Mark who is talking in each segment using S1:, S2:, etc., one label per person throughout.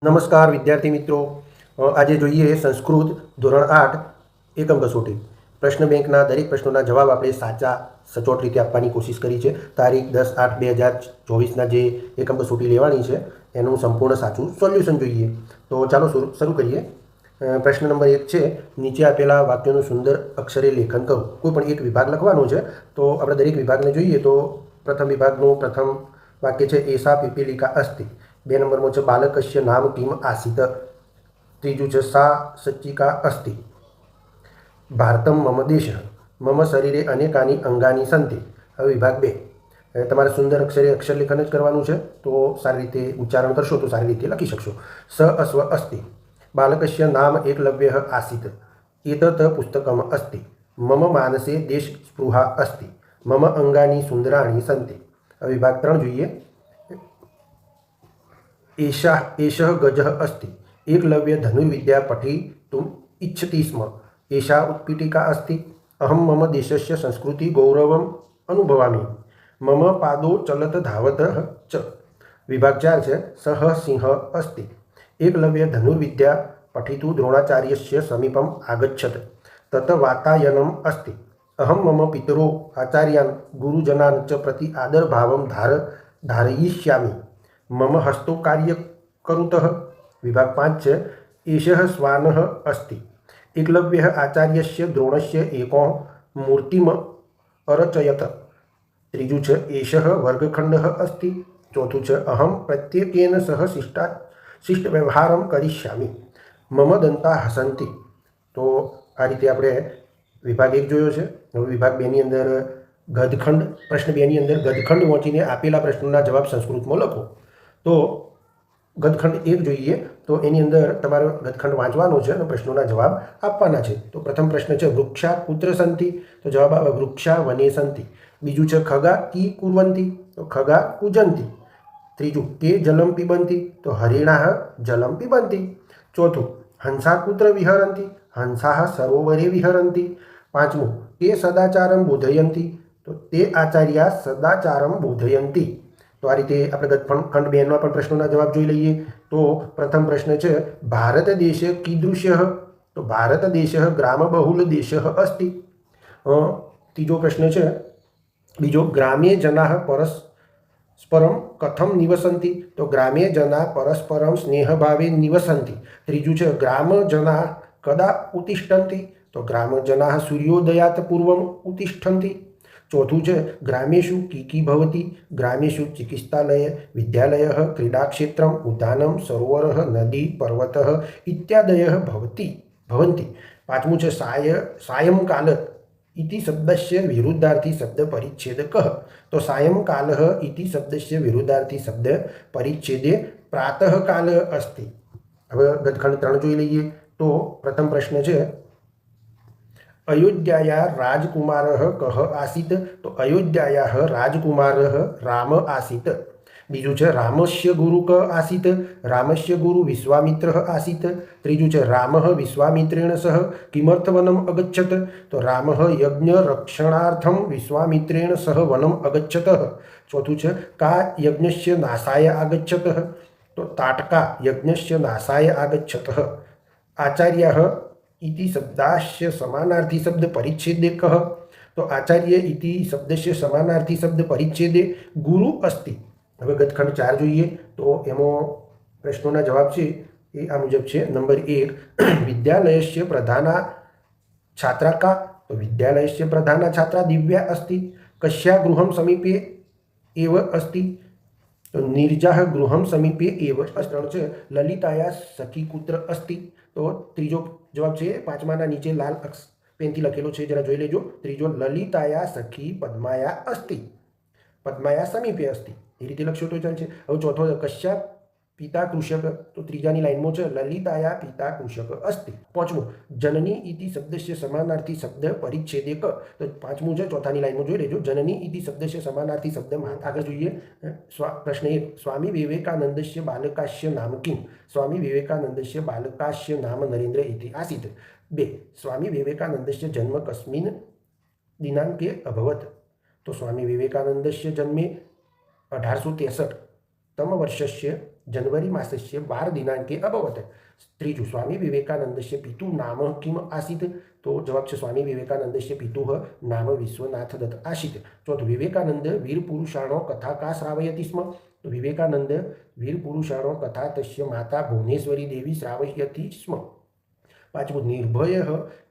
S1: નમસ્કાર વિદ્યાર્થી મિત્રો, આજે જોઈએ સંસ્કૃત ધોરણ 8 એકમ કસોટી. પ્રશ્ન બેંકના દરેક પ્રશ્નોના જવાબ આપણે સાચા સચોટ રીતે આપવાની કોશિશ કરી છે. તારીખ 10/8/2024ના જે એકમ કસોટી લેવાની છે એનું સંપૂર્ણ સાચું સોલ્યુશન જોઈએ. તો ચાલો શરૂ કરીએ. પ્રશ્ન નંબર 1 છે, નીચે આપેલા વાક્યોનું સુંદર અક્ષરે લેખન કરો. કોઈ પણ એક વિભાગ લખવાનો છે, તો આપણે દરેક વિભાગને જોઈએ. તો પ્રથમ વિભાગનું પ્રથમ વાક્ય છે, એસા પીપીલિકા અસ્તિ. 2 નંબરમાં છે, બાલકસ્ય નામ કિમ આસીત. ત્રીજું છે, સા સચ્ચિકા અસ્તિ. ભારતમ મમ દેશ. મમ શરીરે અનેકાની અંગાની સંતિ. હવે વિભાગ 2, તમારે સુંદર અક્ષરે અક્ષરલેખન જ કરવાનું છે. તો સારી રીતે ઉચ્ચારણ કરશો તો સારી રીતે લખી શકશો. સ અસ્વ અસ્તિ. બાલકસ્ય નામ એકલવ્ય આસીત. એતત પુસ્તકમ અસ્તિ. મમ માનસે દેશ સ્પૃહા અસ્તિ. મમ અંગાની સુંદરાણી સંતિ. હવે વિભાગ 3 જોઈએ. एषः गजः अस्ति. एकलव्य धनुर्विद्या पठितुम् इच्छति स्म. एषा उत्पीठिका अस्ति. अहं मम देशस्य संस्कृति गौरवम् अनुभवामि. मम पादौ चलत धावतः च. विभाग 4 છે, सः सिंह अस्ति. एकलव्य धनुर्विद्या पठितुं द्रोणाचार्यस्य समीपम् आगच्छत्. तत् वातायनम् अस्ति. अहं मम पितरौ आचार्यान् गुरुजनान् च प्रति आदरभावं धारयिष्यामि. मम हस्तो कार्य करुतः. विभाग 5 છે, एषः श्वानः अस्ति. एकलव्यः आचार्यस्य द्रोणस्य एको मूर्तिम् अरचयत. त्रीजું છે, एषः वर्गखण्डः अस्ति. ચોથું છે, अहं प्रत्येकेन सह शिष्टव्यवहारं करिष्यामि. मम दन्ता हसन्ति. તો આ રીતે આપણે વિભાગ 1 જોયો છે. હવે વિભાગ 2 ની અંદર ગદખંડ, પ્રશ્ન 2 ની અંદર ગદખંડ વાંચીને આપેલા પ્રશ્નોના જવાબ સંસ્કૃતમાં લખો. તો ગદખંડ 1 જોઈએ. તો એની અંદર તમારે ગદખંડ વાંચવાનો છે અને પ્રશ્નોના જવાબ આપવાના છે. તો પ્રથમ પ્રશ્ન છે, વૃક્ષા કુત્ર સંતિ. તો જવાબ આવે વૃક્ષા વને સંતિ. બીજું છે, ખગા કી કુર્વંતિ. તો ખગા કુજંતિ. ત્રીજું, કે જલમ પીબંતિ. તો હરિણાઃ જલમ પીબંતિ. ચોથું, હંસા કુત્ર વિહરંતિ. હંસાઃ સરોવરે વિહરંતિ. પાંચમું, કે સદાચારમ બોધયંતિ. તો તે આચાર્યા સદાચારમ બોધયંતિ. તો આ રીતે આપણે ગદખંડ 2માં પણ પ્રશ્નોના જવાબ જોઈ લઈએ. તો પ્રથમ પ્રશ્ન છે, ભારત દેશ कीदृशः. તો ભારત દેશ ગ્રામબહુલ દેશ અસ્તિ. ત્રીજો પ્રશ્ન છે, બીજો, ગ્રામ્ય જનાઃ પરસ્પરમ કથમ નિવસંતિ. તો ગ્રામ્ય જના પરસ્પરમ સ્નેહભાવે નિવસંતિ. ત્રીજું છે, ગ્રામ જના કદા ઉત્તિષ્ઠન્તિ. તો ગ્રામ જનાઃ સૂર્યોદયાત પૂર્વમ ઉત્તિષ્ઠન્તિ. ચોથું છે, ગ્રામેષુ કી ભવતિ. ગ્રામેષુ ચિકિત્સાલય, વિદ્યાલય, ક્રીડાક્ષેત્રમ, ઉદ્યાનમ, સરોવર, નદી, પર્વત ઇત્યાદય ભવંતિ. પાંચમું છે, સાયંકાલ इति शब्दस्य विरुद्धार्थी शब्द परिच्छेद कः. तो सायंकाल इति शब्दस्य विरुद्धार्थी शब्द परिच्छेदे प्रातःकाल अस्ति. હવે ગદખંડ 3 જોઈ લઈએ. તો પ્રથમ પ્રશ્ન છે, अयोध्याया राजकुमारः कः आसीत्. तो अयोध्यायाः राजकुमारः राम आसीत्. बीजું છે, रामस्य गुरु कः आसीत्. रामस्य गुरु विश्वामित्रः आसीत्. ત્રીજું છે, रामः विश्वामित्रेण सह किमर्थवनम् अगच्छत्. तो रामः यज्ञरक्षणार्थं विश्वामित्रेण सह वनम् अगच्छतः. ચોથું છે, का यज्ञस्य नाशाय आगच्छतः. तो ताटका यज्ञस्य नाशाय आगच्छतः. आचार्यः इति शब्दास्य समानार्थी शब्द परिच्छेदे कः. तो आचार्य इति शब्दस्य समानार्थी शब्द परिच्छेदे गुरु अस्ति. હવે ગદખંડ 4 જોઈએ. તો એમાં પ્રશ્નોના જવાબ છે એ આ મુજબ છે. નંબર 1, વિદ્યાલયસ્ય પ્રધાના છાત્રા કા. તો વિદ્યાલયસ્ય પ્રધાના છાત્રા દિવ્યા अस्ति. કસ્યા ગૃહમ સમીપે એવ अस्ति. તો નિર્જાહ ગૃહમ સમીપે એવ. પ્રશ્ન છે, લલિતાયા સખી કુત્ર अस्ति. તો ત્રીજો જવાબ છે 5માના નીચે લાલ પેનથી લખેલો છે, જરા જોઈ લેજો. ત્રીજો, લલિતાયા સખી પદ્માયા अस्ति. પદ્માયા સમીપે अस्ति. એ રીતે લખશો તો ચાલશે. હવે ચોથો, કશ્યા પિતા કૃષક. તો ત્રીજાની લાઈનમાં છે, લલિતાયા પિતા કૃષક अस्ति. પાંચમું, જનની ઇતિ શબ્દસ્ય સમાનાર્થી શબ્દ પરિચ્છેદે ક. તો પાંચમું છે, ચોથાની લાઈનમાં જોઈ લેજો, જનની ઇતિ શબ્દસ્ય સમાનાર્થી શબ્દ. આગળ જોઈએ. પ્રશ્ન 1, સ્વામી વિવેકાનંદસ્ય બાલકાસ્ય નામ કિમ. સ્વામી વિવેકાનંદસ્ય બાલકાસ્ય નામ નરેન્દ્ર ઇતિ આસીત. 2, સ્વામી વિવેકાનંદસ્ય જન્મ કસ્મિન દિનાંકે અભવત. તો સ્વામી વિવેકાનંદસ્ય જન્મે 1863 तमवर्षस्य जनवरी मासस्य 12 दिनांके अभवत्। त्रीजु स्वामी विवेकानंदस्य पितुः नाम किम आसीत्? तो जवाब है स्वामी विवेकानंदस्य पितुः नाम विश्वनाथ दत्त आसीत्। चौथु विवेकानंद वीरपुरुषाणो कथा का श्रावयति स्म? तो विवेकानंद वीरपुरुषाणो कथा तस्य माता भुवनेश्वरी देवी श्रावयति स्म। पांचवो निर्भय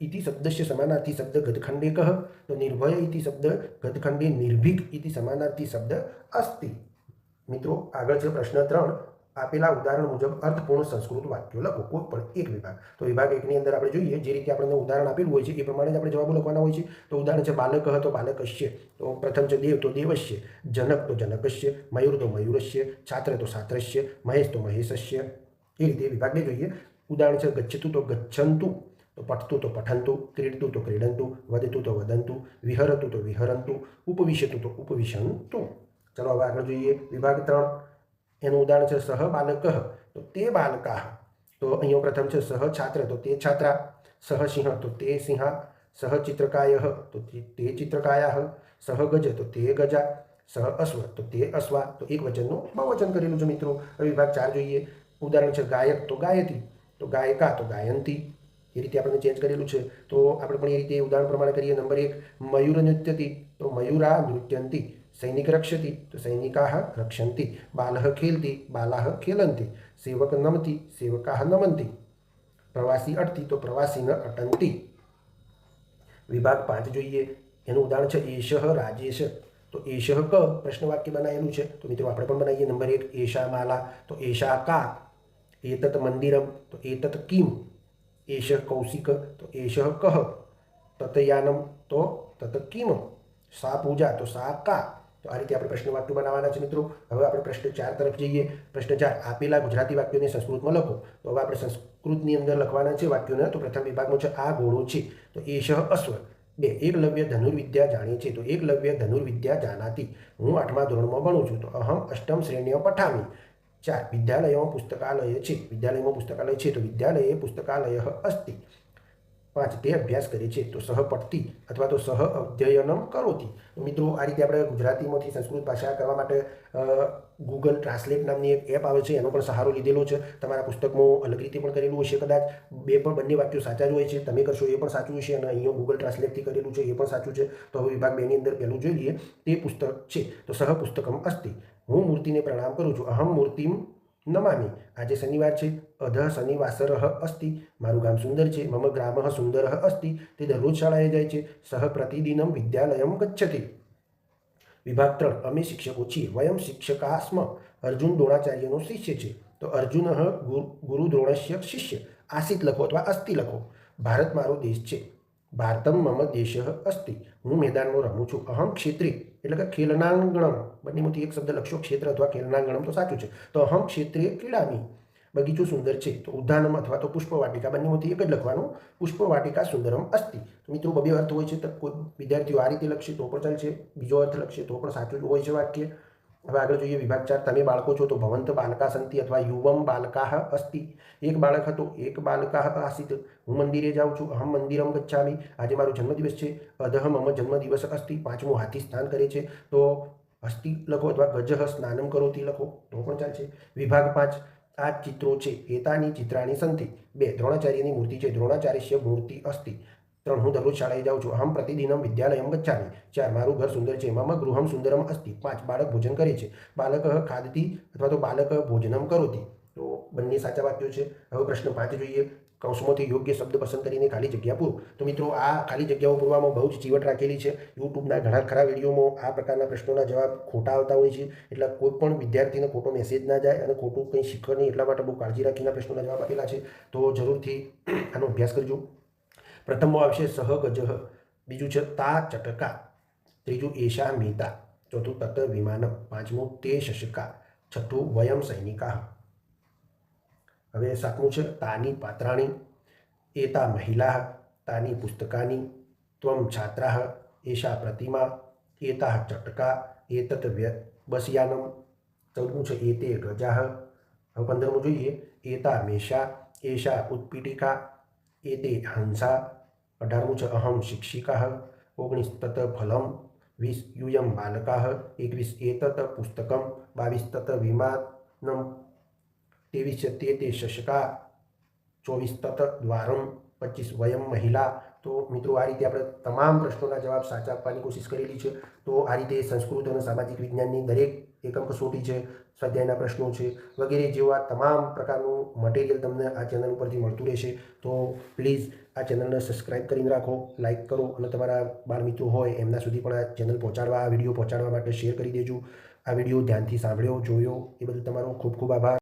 S1: इति शब्दस्य समानार्थी शब्द गदखंडे कः? तो निर्भय इति शब्द गदखंडे निर्भीक इति समानार्थी शब्द अस्ति। मित्रों आगळ छे प्रश्न 3। આપેલા ઉદાહરણ મુજબ અર્થપૂર્ણ સંસ્કૃત વાક્યો લખો, કોઈ પણ એક વિભાગ। તો વિભાગ 1 ની અંદર આપણે જોઈએ જે રીતે આપણને ઉદાહરણ આપેલું હોય છે એ પ્રમાણે જ આપણે જવાબો લખવાના હોય છે। તો ઉદાહરણ છે બાલક તો બાલકસ્ય, તો પ્રથમ છે દેવ તો દેવસ્ય, જનક તો જનકસ્ય, મયુર તો મયુરસ્ય, છાત્ર તો છાત્રસ્ય, મહેશ તો મહેશસ્ય। એ રીતે વિભાગ 2 જોઈએ। ઉદાહરણ છે ગચ્છતુ તો ગચ્છન્તુ, તો પઠતું તો પઠંતુ, ક્રીડતું તો ક્રીડંતુ, વદતું તો વદંતુ, વિહરતું તો વિહરંતુ, ઉપવિશતું તો ઉપવિશંતુ। ચલો હવે આગળ જોઈએ વિભાગ 3। એનું ઉદાહરણ છે સહ બાલક તો તે બાલકા, તો અહીંયા પ્રથમ છે સહ છાત્ર તો તે છાત્રા, સહ સિંહ તો તે સિંહા, સહ ચિત્રકાય તો તે ચિત્રકાયા, સહ ગજ તો તે ગજા, સહ અશ્વ તો તે અશ્વા। તો એક વચનનું બહુવચન કરેલું છે મિત્રો। હવે વિભાગ 4 જોઈએ। ઉદાહરણ છે ગાયક તો ગાયતી, તો ગાયકા તો ગાયંતી। એ રીતે આપણે ચેન્જ કરેલું છે, તો આપણે પણ એ રીતે ઉદાહરણ પ્રમાણે કરીએ। નંબર 1 મયુર નૃત્યતિ તો મયુરા નૃત્યંતી, सैनिक रक्षति तो सैनिकाः रक्षन्ति, बालः खेलति बालाः खेलन्ति, सेवक नमति सेवकाः नमन्ति, प्रवासी अटति तो प्रवासिनः अटन्ति। विभाग 5 જોઈએ। એનું ઉદાહરણ છે એષઃ રાજેશ તો એષઃ ક પ્રશ્નવાક્ય બનાવેલું છે, તો મિત્રો આપણે પણ બનાવીએ। નંબર 1 એષા માલા તો એષા કા, એતત મંદિરમ તો એતત કિમ, એષઃ કૌશિક તો એષઃ કહ, તત યાનમ તો તત કિમ, સા પૂજા તો સા કા। તો આ રીતે આપણે પ્રશ્ન વાક્યો બનાવવાના છે મિત્રો। હવે આપણે પ્રશ્ન 4 તરફ જઈએ। પ્રશ્ન 4 આપેલા ગુજરાતી વાક્યોને સંસ્કૃતમાં લખો। તો હવે આપણે સંસ્કૃતની અંદર લખવાના છે વાક્યોને। તો પ્રથમ વિભાગમાં છે આ ઘોડો છે તો એષઃ અશ્વ। 2 એકલવ્ય ધનુર્વિદ્યા જાણે છે તો એકલવ્ય ધનુર્વિદ્યા જાનાતિ, હું 8મા ધોરણમાં ભણું છું તો અહમ અષ્ટમ શ્રેણીમાં પઠામી। 4 વિદ્યાલયમાં પુસ્તકાલય છે, વિદ્યાલયમાં પુસ્તકાલય છે તો વિદ્યાલયે પુસ્તકાલયઃ અસ્તિ। 5 તે અભ્યાસ કરે છે તો સહ પઠતી અથવા તો સહ અધ્યયનમ કરોતિ। તો મિત્રો આ રીતે આપણે ગુજરાતીમાંથી સંસ્કૃત ભાષા કરવા માટે ગૂગલ ટ્રાન્સલેટ નામની એક એપ આવે છે, એનો પણ સહારો લીધેલો છે। તમારા પુસ્તકમાં અલગ રીતે પણ કરેલું હશે કદાચ, બંને વાક્યો સાચા જ હોય છે, તમે કરશો એ પણ સાચું હશે અને અહીંયા ગૂગલ ટ્રાન્સલેટથી કરેલું છે એ પણ સાચું છે। તો હવે વિભાગ 2 ની અંદર પહેલું જોઈ લઈએ। તે પુસ્તક છે તો સહ પુસ્તકમ અસ્તિ, હું મૂર્તિને પ્રણામ કરું છું, અહમ મૂર્તિમ નમામી। આજે શનિવાર છે, અધઃ શનિવાસરઃ અસ્તિ, મારું ગામ સુંદર છે, મમ ગ્રામઃ સુંદરઃ અસ્તિ, તે દરરોજ શાળાએ જાય છે, સહ પ્રતિદિનમ વિદ્યાલયમ ગચ્છતિ। વિભાગ 3 અમે શિક્ષકો છીએ, વયમ શિક્ષકા સ્મ। અર્જુન દ્રોણાચાર્યનો શિષ્ય છે તો અર્જુન ગુરુ દ્રોણસ્ય શિષ્ય। આસિત લખો અથવા અસ્તિ લખો। ભારત મારો દેશ છે, ભારતમ મમ દેશઃ અસ્તિ, હું મેદાનમાં રમું છું, અહમ ક્ષેત્રે એટલે કે ખેલનાંગણમ, બંનેમાંથી એક શબ્દ લખશો ક્ષેત્ર અથવા ખેલનાંગણમ તો સાચું છે, તો અહમ ક્ષેત્રે ક્રીડામી। બગીચો સુંદર છે તો ઉદ્યાનમ અથવા તો પુષ્પવાટિકા, બંનેમાંથી એક જ લખવાનું, પુષ્પવાટિકા સુંદરમ અસ્તિ। તો મિત્રો બે અર્થ હોય છે, તો કોઈ વિદ્યાર્થીઓ આ રીતે લખશે તો પણ ચાલશે, બીજો અર્થ લખશે તો પણ સાચું હોય છે વાક્ય। હવે આગળ જોઈએ વિભાગ 4 તમે બાળકો છો તો ભવંત બાલકા સંતિ અથવા યુવમ બાલકાહ અસ્તિ। એક બાળક હતો, એક બાલકાહ આસિત, હું મંદિરે જાઉં છું, અહમ મંદિરમ ગચ્છામી, આજે મારો જન્મદિવસ છે, અધઃ મમ જન્મદિવસ અસ્તિ। 5મું હાથી સ્નાન કરે છે તો અસ્તિ લખો અથવા ગજઃ સ્નાનમ કરોતિ લખો તો પણ ચાલશે। વિભાગ 5 આ ચિત્રો છે, એતાની ચિત્રાણી સંતિ। 2 દ્રોણાચાર્યની મૂર્તિ છે, દ્રોણાચાર્યસ્ય મૂર્તિ અસ્તિ। 3 હું દરરોજ શાળાએ જાઉં છું, અહમ પ્રતિદિનમ વિદ્યાલયમ ગચ્છામિ। 4 મારું ઘર સુંદર છે, મમ ગૃહમ સુંદરમ અસ્તિ। 5 બાળક ભોજન કરે છે, બાલક ખાદતી અથવા તો બાલક ભોજનમ કરોતિ। તો બંને સાચા વાક્યો છે। હવે પ્રશ્ન 5 જોઈએ। કૌંસમાંથી યોગ્ય શબ્દ પસંદ કરીને ખાલી જગ્યા પૂરો। તો મિત્રો આ ખાલી જગ્યાઓ પૂરવામાં બહુ જ ચીવટ રાખેલી છે। યુટ્યુબના ઘણા ખરા વિડીયોમાં આ પ્રકારના પ્રશ્નોના જવાબ ખોટા આવતા હોય છે, એટલે કોઈ પણ વિદ્યાર્થીને ખોટો મેસેજ ના જાય અને ખોટું કંઈ શીખવે નહીં, એટલા માટે બહુ કાળજી રાખીને પ્રશ્નોના જવાબ આપેલા છે, તો જરૂરથી આનો અભ્યાસ કરજો। પ્રથમમાં આવશે સહ ગજઃ, બીજું છે તા ચટકા, ત્રીજું એશા મીતા, ચોથું તત વિમાનમ, 5મું તે શશકા, 6થું વયમ સૈનિકાઃ। હવે 7મું છે તાની પાત્રાણી, એતા મહિલા, તાની પુસ્તકાની, ત્વમ છાત્રાઃ, એશા પ્રતિમા, એતાઃ ચટકા, એતત બસયાનમ। 14મું છે એતે ગજાઃ। હવે 15મું જોઈએ એતા મેષા, એશા ઉત્પીઠિકા, એતે હંસા। 18મું છે અહમ શિક્ષિકાઃ। 19 તત ફલમ, 20 યુયમ બાલકાઃ, 21 એતત પુસ્તકમ, 22 તત વિમાનમ, 23 છે તે શશકા, 24 તત દ્વારમ, 25 વયમ મહિલા. તો મિત્રો આ રીતે આપણે તમામ પ્રશ્નોના જવાબ સાચા આપવાની કોશિશ કરેલી છે. તો આ રીતે સંસ્કૃત અને સામાજિક વિજ્ઞાનની દરેક એકમ કસોટી છે, સ્વાધ્યાયના પ્રશ્નો છે વગેરે જેવા તમામ પ્રકારનું મટીરિયલ તમને આ ચેનલ ઉપરથી મળતું રહેશે. તો પ્લીઝ આ ચેનલને સબસ્ક્રાઈબ કરીને રાખો, લાઇક કરો અને તમારા બાળ મિત્રો હોય એમના સુધી પણ આ ચેનલ પહોંચાડવા, આ વિડીયો પહોંચાડવા માટે શેર કરી દેજો. આ વિડીયો ધ્યાનથી સાંભળ્યો, જોયો એ બદલ તમારો ખૂબ ખૂબ આભાર.